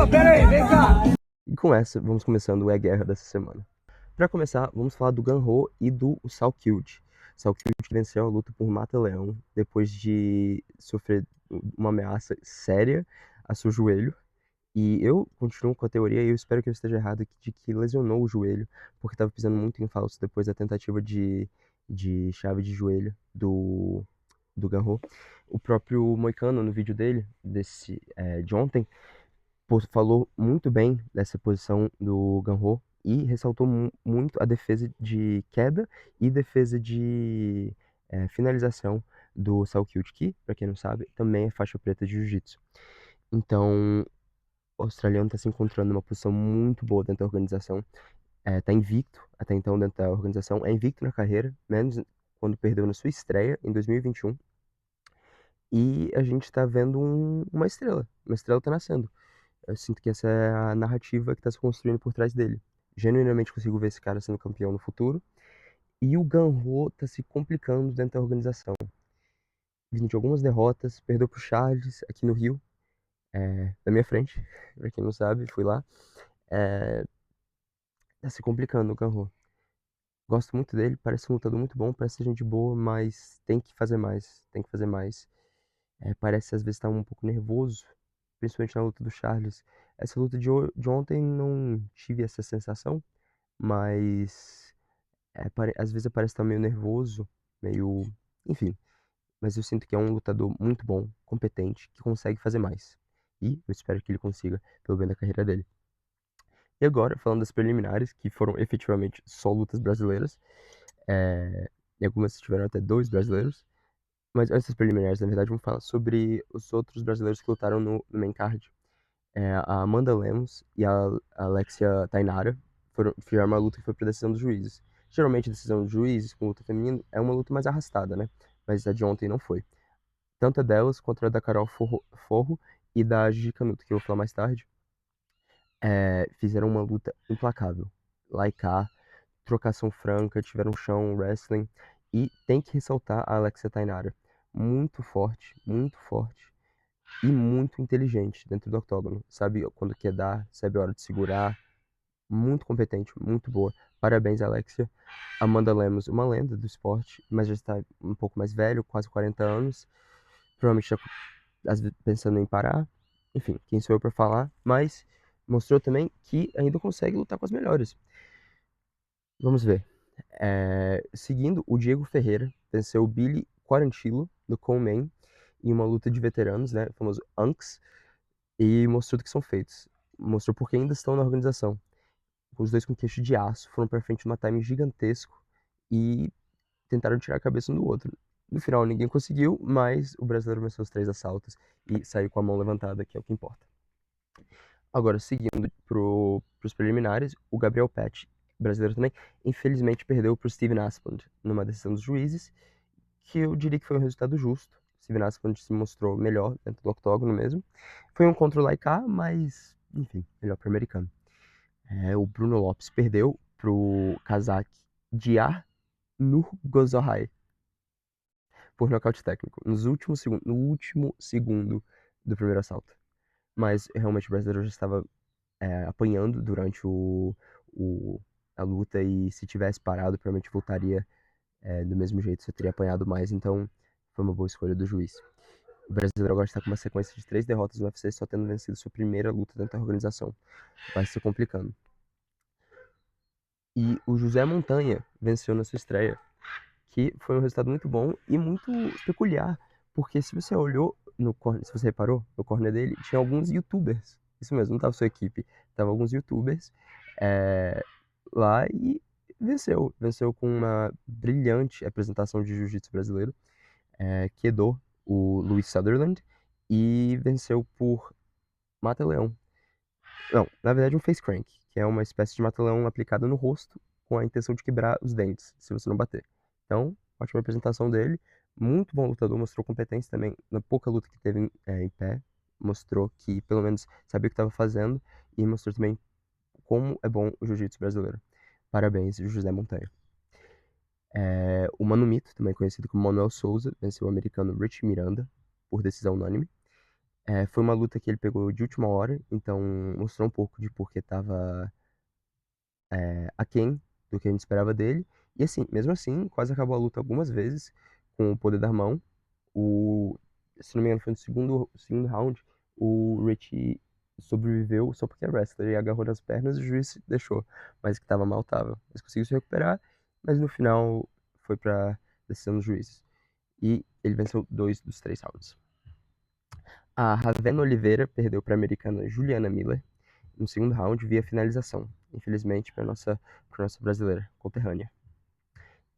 pera aí, vem cá. E com essa, vamos começando a guerra dessa semana. Para começar, vamos falar do Ganho e do Salkeld. Salkeld venceu a luta por Mata-Leão depois de sofrer uma ameaça séria a seu joelho. E eu continuo com a teoria, e eu espero que eu esteja errado, de que lesionou o joelho, porque estava pisando muito em falso depois da tentativa de chave de joelho do Ganho. O próprio Moicano, no vídeo dele, de ontem, falou muito bem dessa posição do Ganho e ressaltou muito a defesa de queda e defesa de finalização do Salkeld, que, para quem não sabe, também é faixa preta de jiu-jitsu. Então, o australiano está se encontrando numa posição muito boa dentro da organização. Está invicto até então dentro da organização. É invicto na carreira, menos quando perdeu na sua estreia em 2021. E a gente está vendo uma estrela. Uma estrela está nascendo. Eu sinto que essa é a narrativa que está se construindo por trás dele. Genuinamente consigo ver esse cara sendo campeão no futuro. E o Ganho está se complicando dentro da organização. Vindo de algumas derrotas, perdeu para o Charles aqui no Rio, na minha frente. Pra quem não sabe, fui lá. Tá se complicando o Ganho. Gosto muito dele, parece um lutador muito bom, parece ser gente boa, mas tem que fazer mais, tem que fazer mais. Parece às vezes estar um pouco nervoso, principalmente na luta do Charles. Essa luta de ontem não tive essa sensação, mas às vezes parece estar meio nervoso, meio. Enfim, mas eu sinto que é um lutador muito bom, competente, que consegue fazer mais. E eu espero que ele consiga, pelo bem da carreira dele. E agora, falando das preliminares, que foram efetivamente só lutas brasileiras, e algumas tiveram até dois brasileiros. Mas antes das preliminares, na verdade, vamos falar sobre os outros brasileiros que lutaram no main card. A Amanda Lemos e a Alexia Tainara fizeram uma luta que foi por decisão dos juízes. Geralmente, a decisão dos juízes com luta feminina é uma luta mais arrastada, né? Mas a de ontem não foi. Tanto a delas quanto a da Carol Forro e da Gigi Canuto, que eu vou falar mais tarde, fizeram uma luta implacável. Lá e cá, trocação franca, tiveram chão, wrestling. E tem que ressaltar a Alexia Tainara. Muito forte e muito inteligente dentro do octógono. Sabe quando quer dar, sabe a hora de segurar. Muito competente, muito boa. Parabéns, Alexia. Amanda Lemos, uma lenda do esporte, mas já está um pouco mais velho, quase 40 anos. Provavelmente já às vezes, pensando em parar. Enfim, quem sou eu para falar? Mas mostrou também que ainda consegue lutar com as melhores. Vamos ver. Seguindo, o Diego Ferreira venceu o Billy Quarantillo no Coleman em uma luta de veteranos, né, o famoso ANCS, e mostrou do que são feitos. Mostrou porque ainda estão na organização. Os dois com queixo de aço foram para frente numa time gigantesco e tentaram tirar a cabeça um do outro. No final ninguém conseguiu, mas o brasileiro venceu os 3 assaltos e saiu com a mão levantada, que é o que importa. Agora, seguindo pros preliminares, o Gabriel Pet, brasileiro também, infelizmente perdeu pro Steven Asplund numa decisão dos juízes, que eu diria que foi um resultado justo. Steven Asplund se mostrou melhor dentro do octógono mesmo. Foi um contra o Laiká, mas, enfim, melhor pro americano. O Bruno Lopes perdeu pro Kazakh Diar Nurgozohai por nocaute técnico, no último segundo do primeiro assalto. Mas realmente o brasileiro já estava apanhando durante o- a luta e se tivesse parado, provavelmente voltaria do mesmo jeito, só teria apanhado mais, então foi uma boa escolha do juiz. O brasileiro agora está com uma sequência de 3 derrotas no UFC, só tendo vencido sua primeira luta dentro da organização. Vai se complicando. E o José Montanha venceu na sua estreia, que foi um resultado muito bom e muito peculiar, porque se você olhou no corner, se você reparou, no corner dele, tinha alguns YouTubers. Isso mesmo, não tava sua equipe, tava alguns YouTubers é, lá e venceu. Venceu com uma brilhante apresentação de jiu-jitsu brasileiro, quedou o Louis Sutherland e venceu por mata-leão. Não, na verdade um face crank, que é uma espécie de mata-leão aplicada no rosto com a intenção de quebrar os dentes, se você não bater. Então, ótima apresentação dele, muito bom lutador, mostrou competência também na pouca luta que teve em pé, mostrou que pelo menos sabia o que estava fazendo e mostrou também como é bom o jiu-jitsu brasileiro. Parabéns, José Montanha. O Mano Mito, também conhecido como Manuel Souza, venceu o americano Rich Miranda por decisão unânime. Foi uma luta que ele pegou de última hora, então mostrou um pouco de porque estava aquém do que a gente esperava dele. E assim, mesmo assim, quase acabou a luta algumas vezes com o poder da mão. O, se não me engano, foi no segundo round, o Richie sobreviveu só porque é wrestler e agarrou nas pernas e o juiz deixou. Mas que tava mal, tava. Mas conseguiu se recuperar, mas no final foi pra decisão dos juízes. E ele venceu 2 dos 3 rounds. A Ravena Oliveira perdeu para a americana Juliana Miller no segundo round via finalização, infelizmente para nossa brasileira conterrânea.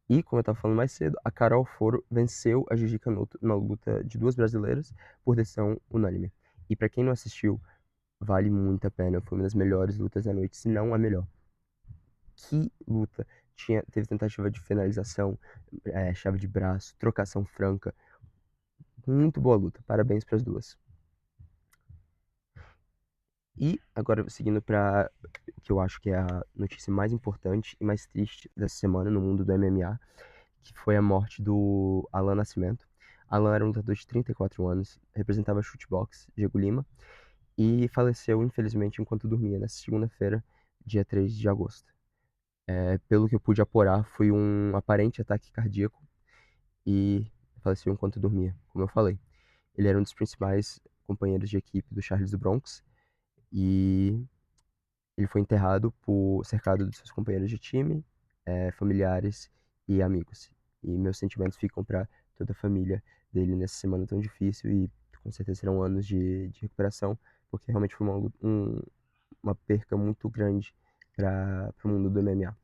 E, como eu estava falando mais cedo, a Carol Foro venceu a Gigi Canotto na luta de 2 brasileiras por decisão unânime. E para quem não assistiu, vale muito a pena. Foi uma das melhores lutas da noite, se não a melhor. Que luta! Teve tentativa de finalização, chave de braço, trocação franca. Muito boa luta. Parabéns para as duas. E agora, seguindo para que eu acho que é a notícia mais importante e mais triste dessa semana no mundo do MMA, que foi a morte do Alan Nascimento. Alan era um lutador de 34 anos, representava Chutebox, Diego Lima, e faleceu, infelizmente, enquanto dormia, nessa segunda-feira, dia 3 de agosto. Pelo que eu pude apurar, foi um aparente ataque cardíaco e faleceu enquanto dormia, como eu falei. Ele era um dos principais companheiros de equipe do Charles do Bronx e ele foi enterrado cercado de seus companheiros de time, familiares e amigos. E meus sentimentos ficam para toda a família dele nessa semana tão difícil e com certeza serão anos de recuperação, porque realmente foi uma perca muito grande para o mundo do MMA.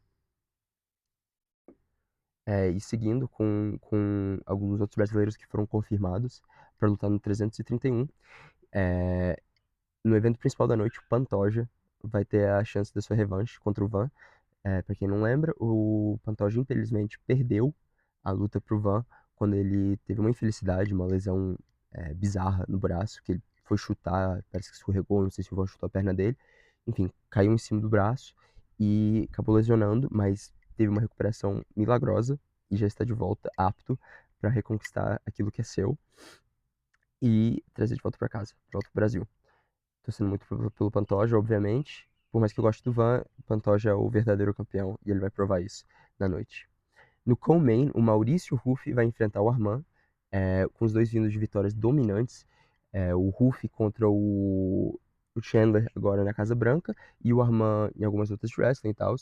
E seguindo com alguns outros brasileiros que foram confirmados para lutar no 331, no evento principal da noite, o Pantoja vai ter a chance da sua revanche contra o Van. Para quem não lembra, o Pantoja infelizmente perdeu a luta pro Van quando ele teve uma infelicidade, uma lesão bizarra no braço, que ele foi chutar, parece que escorregou, não sei se o Van chutou a perna dele. Enfim, caiu em cima do braço e acabou lesionando, mas teve uma recuperação milagrosa e já está de volta, apto para reconquistar aquilo que é seu e trazer de volta para casa, de volta pro Brasil. Torcendo muito pelo Pantoja, obviamente. Por mais que eu goste do Van, o Pantoja é o verdadeiro campeão e ele vai provar isso na noite. No co-main, o Maurício Ruff vai enfrentar o Arman, com os dois vindo de vitórias dominantes. O Ruff contra o Chandler agora na Casa Branca e o Arman em algumas lutas de wrestling e tal.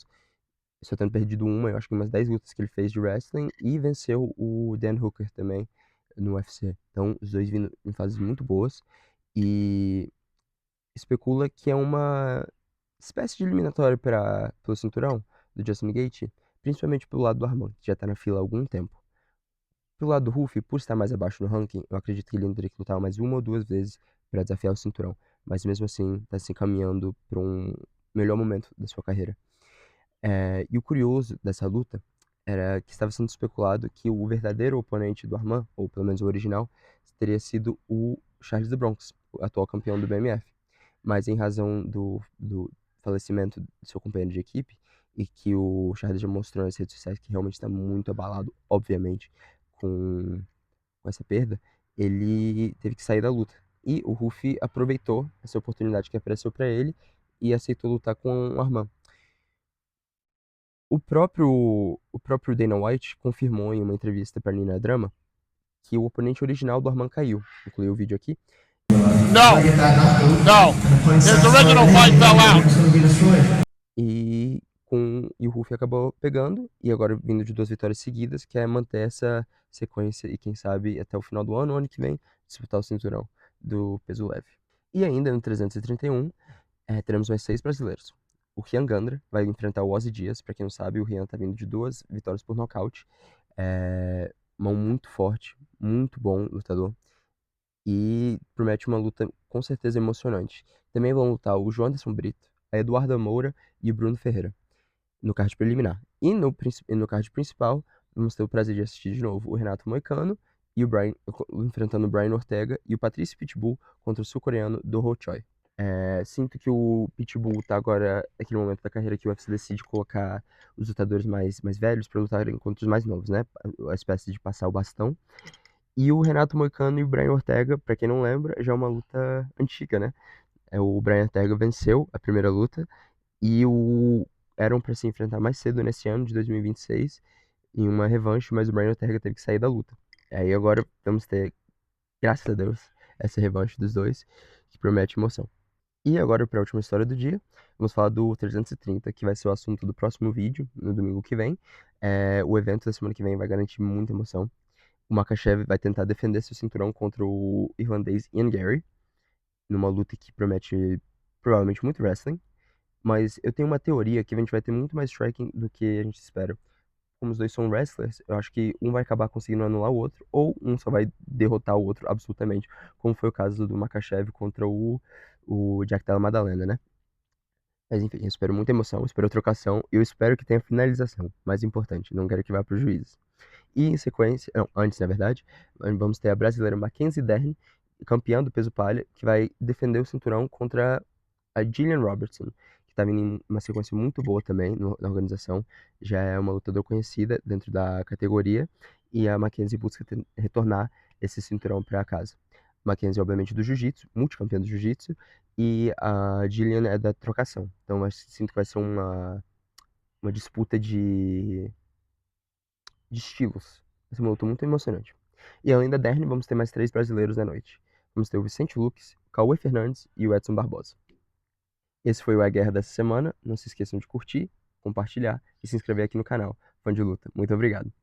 Só tendo perdido uma, eu acho que umas 10 lutas que ele fez de wrestling e venceu o Dan Hooker também no UFC. Então, os dois vindo em fases muito boas e especula que é uma espécie de eliminatória pelo cinturão do Justin Gaethje, principalmente pelo lado do Arman, que já tá na fila há algum tempo. Pelo lado do Ruff, por estar mais abaixo no ranking, eu acredito que ele ainda teria que lutar mais uma ou duas vezes para desafiar o cinturão, mas mesmo assim está se encaminhando para um melhor momento da sua carreira. E o curioso dessa luta era que estava sendo especulado que o verdadeiro oponente do Arman, ou pelo menos o original, teria sido o Charles do Bronx, o atual campeão do BMF. Mas em razão do falecimento do seu companheiro de equipe, e que o Charles já mostrou nas redes sociais que realmente está muito abalado, obviamente, com essa perda, ele teve que sair da luta. E o Ruff aproveitou essa oportunidade que apareceu para ele e aceitou lutar com o Arman. O próprio Dana White confirmou em uma entrevista para Nina Drama que o oponente original do Arman caiu. Incluí o vídeo aqui. No, no. His original fight fell out. E o Ruff acabou pegando, e agora vindo de 2 vitórias seguidas, quer manter essa sequência e quem sabe até o final do ano que vem, disputar o cinturão do peso leve. E ainda no 331, teremos mais 6 brasileiros. O Rian Gandra vai enfrentar o Ozzy Dias. Para quem não sabe, o Rian tá vindo de 2 vitórias por nocaute. Mão muito forte, muito bom lutador. E promete uma luta com certeza emocionante. Também vão lutar o João Anderson Brito, a Eduarda Moura e o Bruno Ferreira no card preliminar. E no card principal, vamos ter o prazer de assistir de novo o Renato Moicano e o Brian, enfrentando o Brian Ortega e o Patrício Pitbull contra o sul-coreano Do Ho Choi. Sinto que o Pitbull tá agora naquele momento da carreira que o UFC decide colocar os lutadores mais velhos para lutarem contra os mais novos, né? A espécie de passar o bastão. E o Renato Moicano e o Brian Ortega, pra quem não lembra, já é uma luta antiga, né? O Brian Ortega venceu a primeira luta e o eram pra se enfrentar mais cedo nesse ano de 2026 em uma revanche, mas o Brian Ortega teve que sair da luta. Aí agora vamos ter, graças a Deus, essa revanche dos dois, que promete emoção. E agora, para a última história do dia, vamos falar do 330, que vai ser o assunto do próximo vídeo, no domingo que vem. O evento da semana que vem vai garantir muita emoção. O Makhachev vai tentar defender seu cinturão contra o irlandês Ian Gary, numa luta que promete provavelmente muito wrestling. Mas eu tenho uma teoria que a gente vai ter muito mais striking do que a gente espera. Como os dois são wrestlers, eu acho que um vai acabar conseguindo anular o outro, ou um só vai derrotar o outro absolutamente, como foi o caso do Makhachev contra o Jack Della Maddalena, né? Mas enfim, eu espero muita emoção, eu espero trocação e eu espero que tenha finalização. Mais importante, não quero que vá para o juiz. E em sequência, não, antes na verdade, vamos ter a brasileira Mackenzie Dern, campeã do peso palha, que vai defender o cinturão contra a Gillian Robertson, que tá vindo em uma sequência muito boa também na organização. Já é uma lutadora conhecida dentro da categoria e a Mackenzie busca retornar esse cinturão para casa. Mackenzie, obviamente, do jiu-jitsu, multicampeã do jiu-jitsu, e a Gillian é da trocação. Então, eu sinto que vai ser uma disputa de estilos. Vai ser uma luta muito emocionante. E além da Dern, vamos ter mais 3 brasileiros na noite. Vamos ter o Vicente Luques, o Cauê Fernandes e o Edson Barbosa. Esse foi o A Guerra dessa semana. Não se esqueçam de curtir, compartilhar e se inscrever aqui no canal. Fã de luta. Muito obrigado.